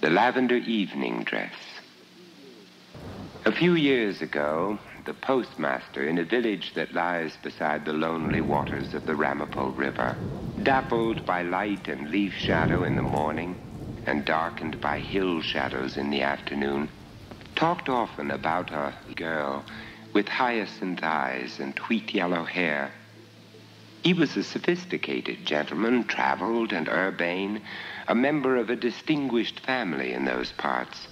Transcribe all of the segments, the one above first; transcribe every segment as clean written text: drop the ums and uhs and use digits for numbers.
The lavender evening dress. A few years ago, the postmaster in a village that lies beside the lonely waters of the Ramapo River, dappled by light and leaf shadow in the morning and darkened by hill shadows in the afternoon, talked often about a girl with hyacinth eyes and wheat yellow hair. He was a sophisticated gentleman, traveled and urbane, a member of a distinguished family in those parts.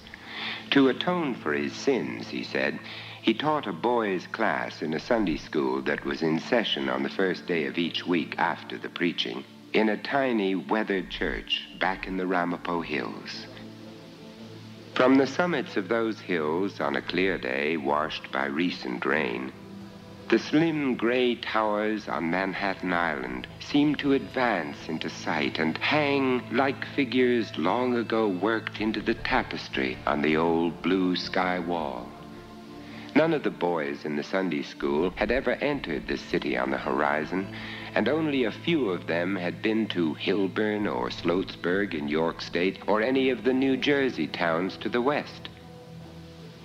To atone for his sins, he said, he taught a boys' class in a Sunday school that was in session on the first day of each week after the preaching, in a tiny weathered church back in the Ramapo Hills. From the summits of those hills, on a clear day washed by recent rain, the slim gray towers on Manhattan Island seemed to advance into sight and hang like figures long ago worked into the tapestry on the old blue sky wall. None of the boys in the Sunday school had ever entered the city on the horizon, and only a few of them had been to Hilburn or Sloatsburg in York State or any of the New Jersey towns to the west.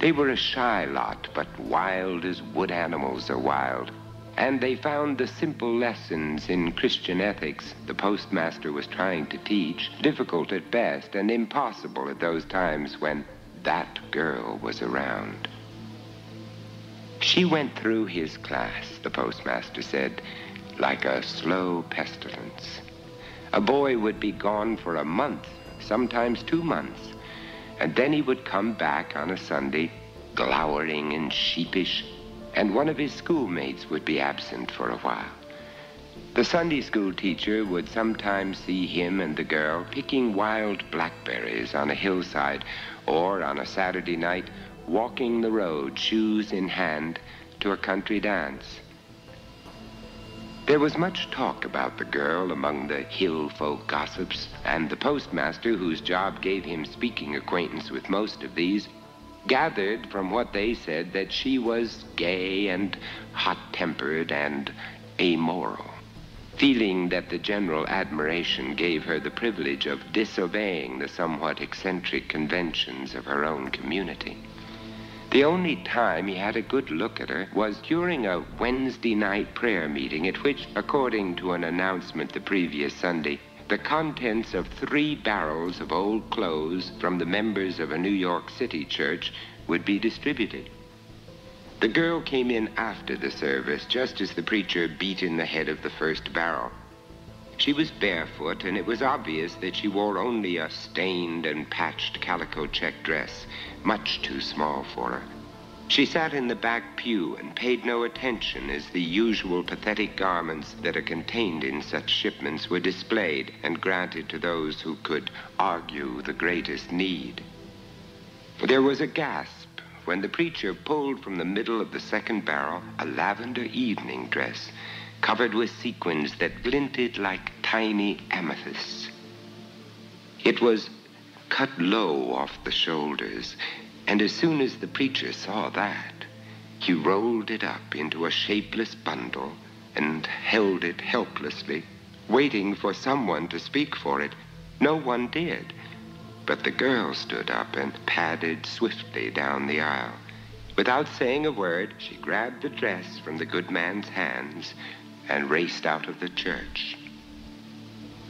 They were a shy lot, but wild as wood animals are wild, and they found the simple lessons in Christian ethics the postmaster was trying to teach difficult at best and impossible at those times when that girl was around. She went through his class, the postmaster said, like a slow pestilence. A boy would be gone for a month, sometimes 2 months, and then he would come back on a Sunday, glowering and sheepish, and one of his schoolmates would be absent for a while. The Sunday school teacher would sometimes see him and the girl picking wild blackberries on a hillside, or on a Saturday night, walking the road, shoes in hand, to a country dance. There was much talk about the girl among the hill folk gossips, and the postmaster, whose job gave him speaking acquaintance with most of these, gathered from what they said that she was gay and hot-tempered and amoral, feeling that the general admiration gave her the privilege of disobeying the somewhat eccentric conventions of her own community. The only time he had a good look at her was during a Wednesday night prayer meeting at which, according to an announcement the previous Sunday, the contents of 3 barrels of old clothes from the members of a New York City church would be distributed. The girl came in after the service, just as the preacher beat in the head of the first barrel. She was barefoot, and it was obvious that she wore only a stained and patched calico check dress, much too small for her. She sat in the back pew and paid no attention as the usual pathetic garments that are contained in such shipments were displayed and granted to those who could argue the greatest need. There was a gasp when the preacher pulled from the middle of the second barrel a lavender evening dress covered with sequins that glinted like tiny amethysts. It was cut low off the shoulders, and as soon as the preacher saw that, he rolled it up into a shapeless bundle and held it helplessly, waiting for someone to speak for it. No one did, but the girl stood up and padded swiftly down the aisle. Without saying a word, she grabbed the dress from the good man's hands and raced out of the church.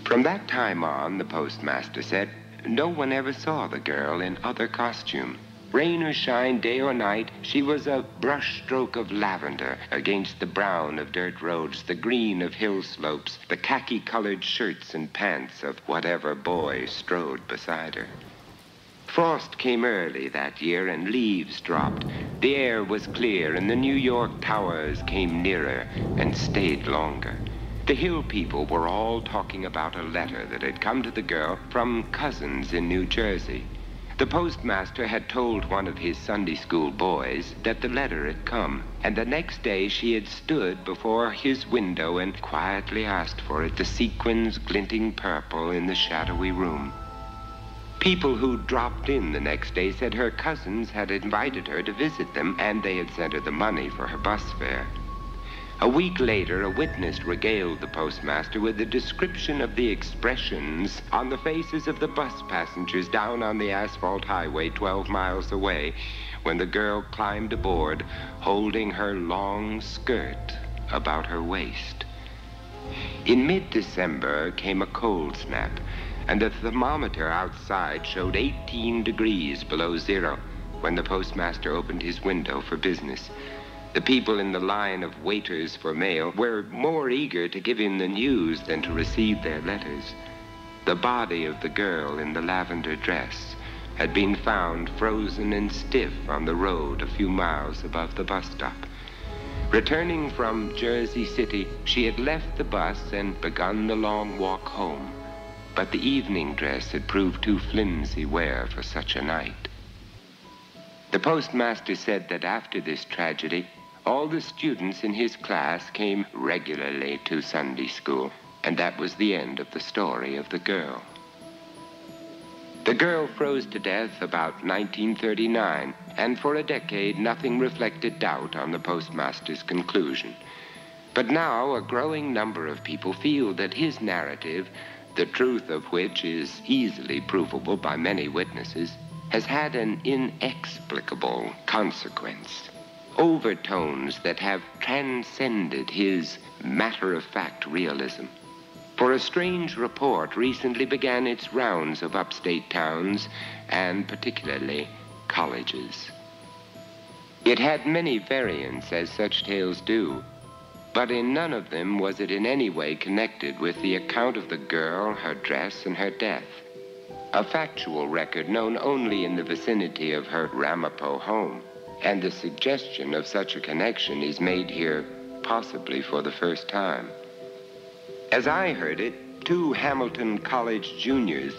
From that time on, the postmaster said, no one ever saw the girl in other costume. Rain or shine, day or night, she was a brushstroke of lavender against the brown of dirt roads, the green of hill slopes, the khaki-colored shirts and pants of whatever boy strode beside her. Frost came early that year and leaves dropped. The air was clear and the New York towers came nearer and stayed longer. The hill people were all talking about a letter that had come to the girl from cousins in New Jersey. The postmaster had told one of his Sunday school boys that the letter had come, and the next day she had stood before his window and quietly asked for it, the sequins glinting purple in the shadowy room. People who dropped in the next day said her cousins had invited her to visit them, and they had sent her the money for her bus fare. A week later, a witness regaled the postmaster with a description of the expressions on the faces of the bus passengers down on the asphalt highway 12 miles away when the girl climbed aboard, holding her long skirt about her waist. In mid-December came a cold snap, and the thermometer outside showed 18 degrees below zero when the postmaster opened his window for business. The people in the line of waiters for mail were more eager to give him the news than to receive their letters. The body of the girl in the lavender dress had been found frozen and stiff on the road a few miles above the bus stop. Returning from Jersey City, she had left the bus and begun the long walk home. But the evening dress had proved too flimsy wear for such a night. The postmaster said that after this tragedy, all the students in his class came regularly to Sunday school, and that was the end of the story of the girl. The girl froze to death about 1939, and for a decade nothing reflected doubt on the postmaster's conclusion. But now a growing number of people feel that his narrative, the truth of which is easily provable by many witnesses, has had an inexplicable consequence. Overtones that have transcended his matter-of-fact realism. For a strange report recently began its rounds of upstate towns, and particularly colleges. It had many variants, as such tales do, but in none of them was it in any way connected with the account of the girl, her dress, and her death. A factual record known only in the vicinity of her Ramapo home. And the suggestion of such a connection is made here possibly for the first time. As I heard it, 2 Hamilton College juniors,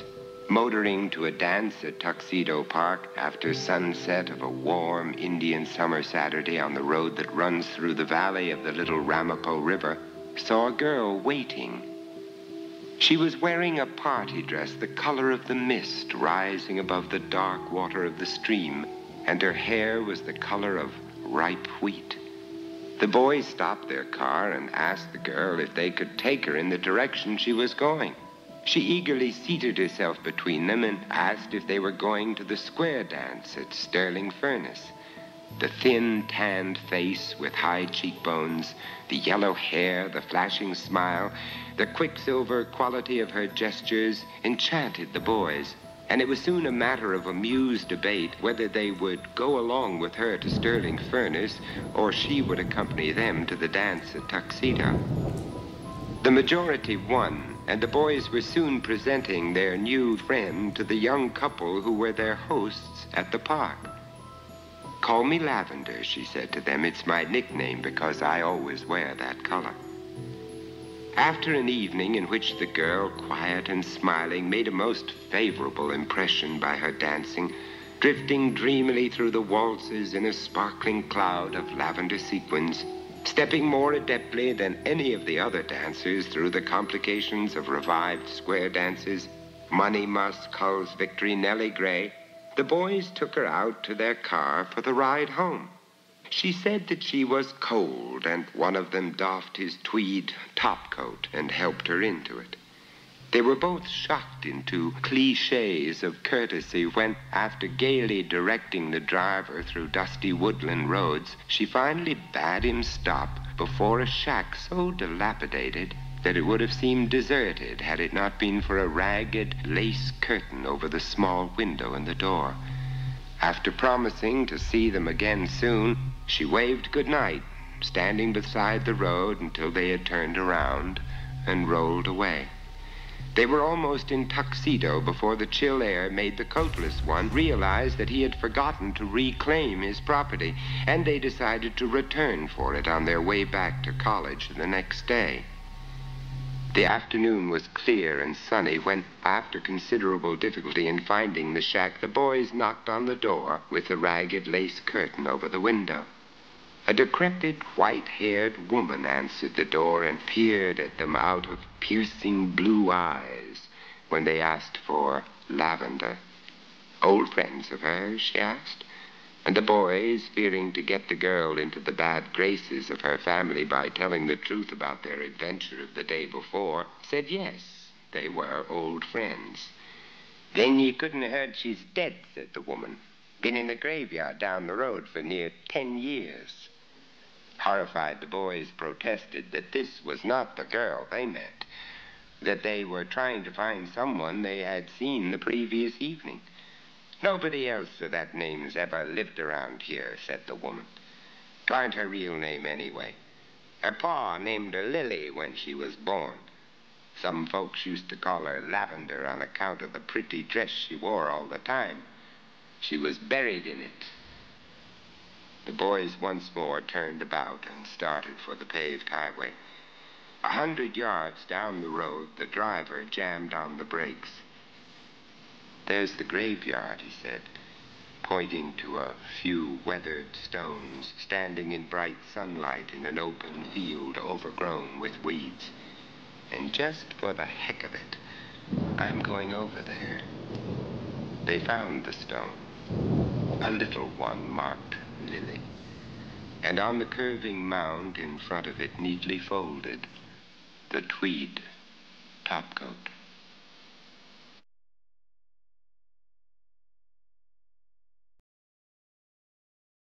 motoring to a dance at Tuxedo Park after sunset of a warm Indian summer Saturday on the road that runs through the valley of the little Ramapo River, saw a girl waiting. She was wearing a party dress the color of the mist rising above the dark water of the stream, and her hair was the color of ripe wheat. The boys stopped their car and asked the girl if they could take her in the direction she was going. She eagerly seated herself between them and asked if they were going to the square dance at Sterling Furnace. The thin, tanned face with high cheekbones, the yellow hair, the flashing smile, the quicksilver quality of her gestures enchanted the boys. And it was soon a matter of amused debate whether they would go along with her to Sterling Furnace or she would accompany them to the dance at Tuxedo. The majority won, and the boys were soon presenting their new friend to the young couple who were their hosts at the park. "Call me Lavender," she said to them. "It's my nickname because I always wear that color." After an evening in which the girl, quiet and smiling, made a most favorable impression by her dancing, drifting dreamily through the waltzes in a sparkling cloud of lavender sequins, stepping more adeptly than any of the other dancers through the complications of revived square dances, Money Musk, Hull's Victory, Nellie Gray, the boys took her out to their car for the ride home. She said that she was cold, and one of them doffed his tweed topcoat and helped her into it. They were both shocked into cliches of courtesy when, after gaily directing the driver through dusty woodland roads, she finally bade him stop before a shack so dilapidated that it would have seemed deserted had it not been for a ragged lace curtain over the small window in the door. After promising to see them again soon, she waved goodnight, standing beside the road until they had turned around and rolled away. They were almost in Tuxedo before the chill air made the coatless one realize that he had forgotten to reclaim his property, and they decided to return for it on their way back to college the next day. The afternoon was clear and sunny when, after considerable difficulty in finding the shack, the boys knocked on the door with the ragged lace curtain over the window. A decrepit, white-haired woman answered the door and peered at them out of piercing blue eyes when they asked for Lavender. "Old friends of hers?" she asked. And the boys, fearing to get the girl into the bad graces of her family by telling the truth about their adventure of the day before, said yes, they were old friends. "Then you couldn't have heard she's dead," said the woman. "Been in the graveyard down the road for near 10 years. Horrified, the boys protested that this was not the girl they meant, that they were trying to find someone they had seen the previous evening. "Nobody else of that name's ever lived around here," said the woman. "'Twarn't her real name anyway. Her pa named her Lily when she was born. Some folks used to call her Lavender on account of the pretty dress she wore all the time. She was buried in it." The boys once more turned about and started for the paved highway. 100 yards down the road, the driver jammed on the brakes. "There's the graveyard," he said, pointing to a few weathered stones standing in bright sunlight in an open field overgrown with weeds. "And just for the heck of it, I'm going over there." They found the stone, a little one marked Lily, and on the curving mound in front of it, neatly folded, the tweed topcoat.